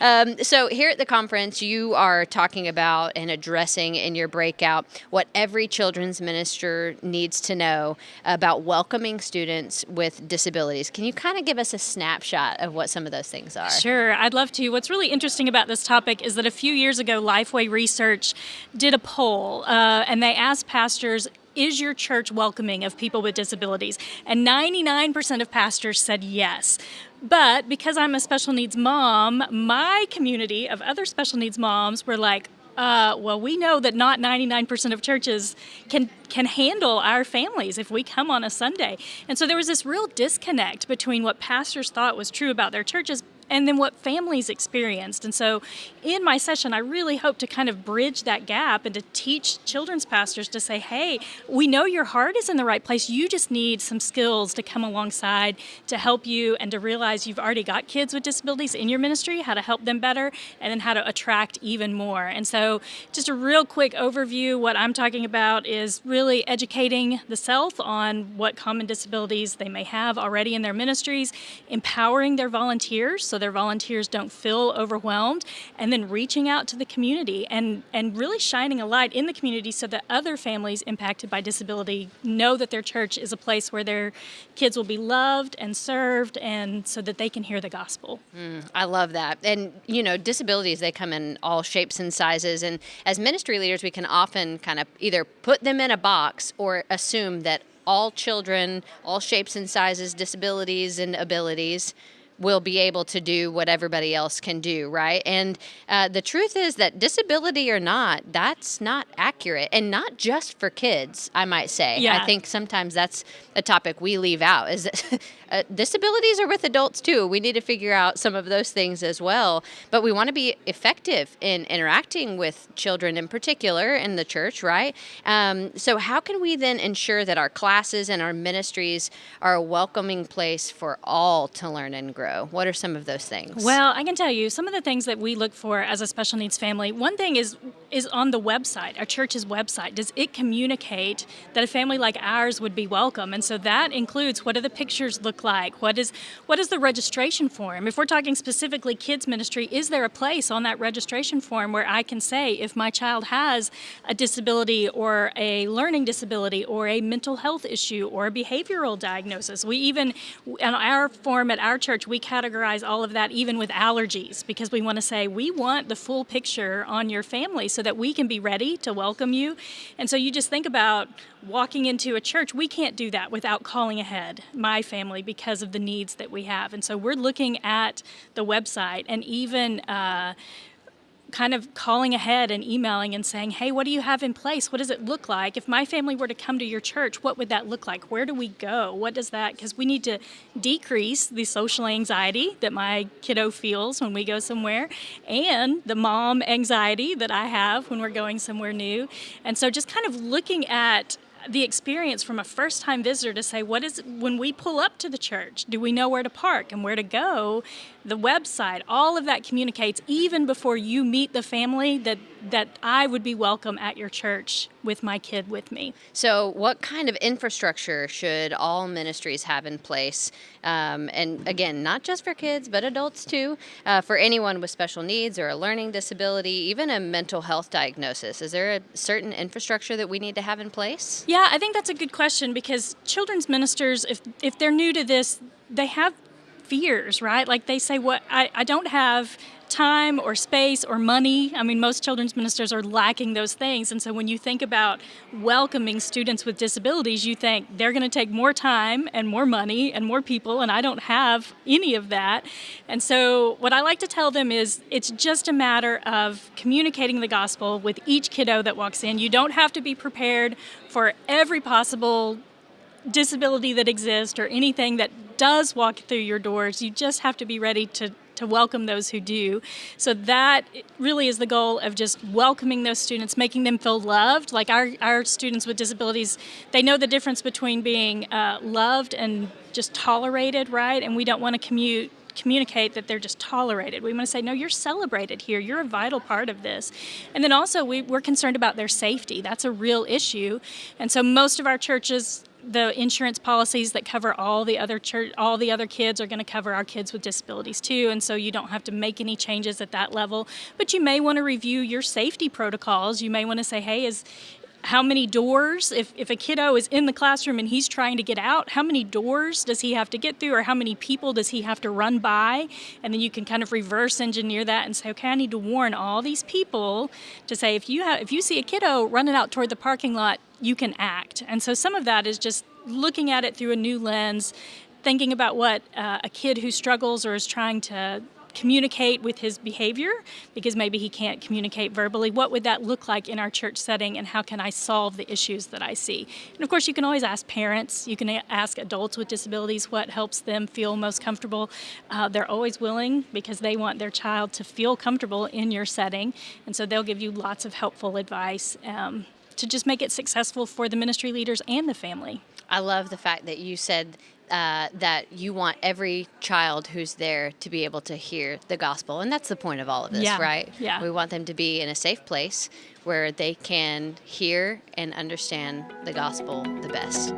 So here at the conference, you are talking about and addressing in your breakout what every children's minister needs to know about welcoming students with disabilities. Can you kind of give us a snapshot of what some of those things are? Sure, I'd love to. What's really interesting about this topic is that a few years ago, Lifeway Research did a poll, and they asked pastors, is your church welcoming of people with disabilities? And 99% of pastors said yes. But because I'm a special needs mom, my community of other special needs moms were like, well, we know that not 99% of churches can handle our families if we come on a Sunday. And so there was this real disconnect between what pastors thought was true about their churches and then what families experienced. And so in my session, I really hope to kind of bridge that gap and to teach children's pastors to say, hey, we know your heart is in the right place. You just need some skills to come alongside to help you and to realize you've already got kids with disabilities in your ministry, how to help them better, and then how to attract even more. And so just a real quick overview, what I'm talking about is really educating the self on what common disabilities they may have already in their ministries, empowering their volunteers so their volunteers don't feel overwhelmed, and then reaching out to the community and really shining a light in the community so that other families impacted by disability know that their church is a place where their kids will be loved and served and so that they can hear the gospel. I love that. And, disabilities, they come in all shapes and sizes. And as ministry leaders, we can often kind of either put them in a box or assume that all children, all shapes and sizes, disabilities and abilities will be able to do what everybody else can do, right? And the truth is that disability or not, that's not accurate. And not just for kids, I might say. Yeah. I think sometimes that's a topic we leave out, is that disabilities are with adults too. We need to figure out some of those things as well. But we want to be effective in interacting with children in particular in the church, right? So how can we then ensure that our classes and our ministries are a welcoming place for all to learn and grow? What are some of those things? Well, I can tell you some of the things that we look for as a special needs family. One thing is on the website, our church's website. Does it communicate that a family like ours would be welcome? And so that includes, what do the pictures look like? What is the registration form? If we're talking specifically kids ministry, is there a place on that registration form where I can say if my child has a disability or a learning disability or a mental health issue or a behavioral diagnosis? We even, on our form at our church, we categorize all of that even with allergies, because we want to say we want the full picture on your family so that we can be ready to welcome you. And so you just think about walking into a church. We can't do that without calling ahead my family because of the needs that we have. And so we're looking at the website and even kind of calling ahead and emailing and saying, hey, what do you have in place? What does it look like? If my family were to come to your church, what would that look like? Where do we go? What does that, because we need to decrease the social anxiety that my kiddo feels when we go somewhere and the mom anxiety that I have when we're going somewhere new. And so just kind of looking at the experience from a first-time visitor to say, when we pull up to the church, do we know where to park and where to go? The website, all of that communicates even before you meet the family that I would be welcome at your church with my kid with me. So what kind of infrastructure should all ministries have in place? And again, not just for kids, but adults too, for anyone with special needs or a learning disability, even a mental health diagnosis. Is there a certain infrastructure that we need to have in place? Yeah, I think that's a good question, because children's ministers, if they're new to this, they have fears, right? Like they say, I don't have time or space or money. I mean, most children's ministers are lacking those things. And so when you think about welcoming students with disabilities, you think they're going to take more time and more money and more people, and I don't have any of that. And so what I like to tell them is it's just a matter of communicating the gospel with each kiddo that walks in. You don't have to be prepared for every possible disability that exists or anything that does walk through your doors. You just have to be ready to welcome those who do. So that really is the goal of just welcoming those students, making them feel loved. Like our students with disabilities, they know the difference between being loved and just tolerated, right? And we don't want to communicate that they're just tolerated. We want to say, no, you're celebrated here. You're a vital part of this. And then also we're concerned about their safety. That's a real issue. And so most of our churches the insurance policies that cover all the other kids are going to cover our kids with disabilities too, and so you don't have to make any changes at that level. But you may want to review your safety protocols. You may want to say, hey, how many doors, if a kiddo is in the classroom and he's trying to get out, how many doors does he have to get through, or how many people does he have to run by? And then you can kind of reverse engineer that and say, okay, I need to warn all these people to say, if you see a kiddo running out toward the parking lot, you can act. And so some of that is just looking at it through a new lens, thinking about what a kid who struggles or is trying to communicate with his behavior, because maybe he can't communicate verbally. What would that look like in our church setting, and how can I solve the issues that I see? And of course, you can always ask parents. You can ask adults with disabilities what helps them feel most comfortable. They're always willing, because they want their child to feel comfortable in your setting, and so they'll give you lots of helpful advice to just make it successful for the ministry leaders and the family. I love the fact that you said that you want every child who's there to be able to hear the gospel. And that's the point of all of this, right? Yeah. We want them to be in a safe place where they can hear and understand the gospel the best.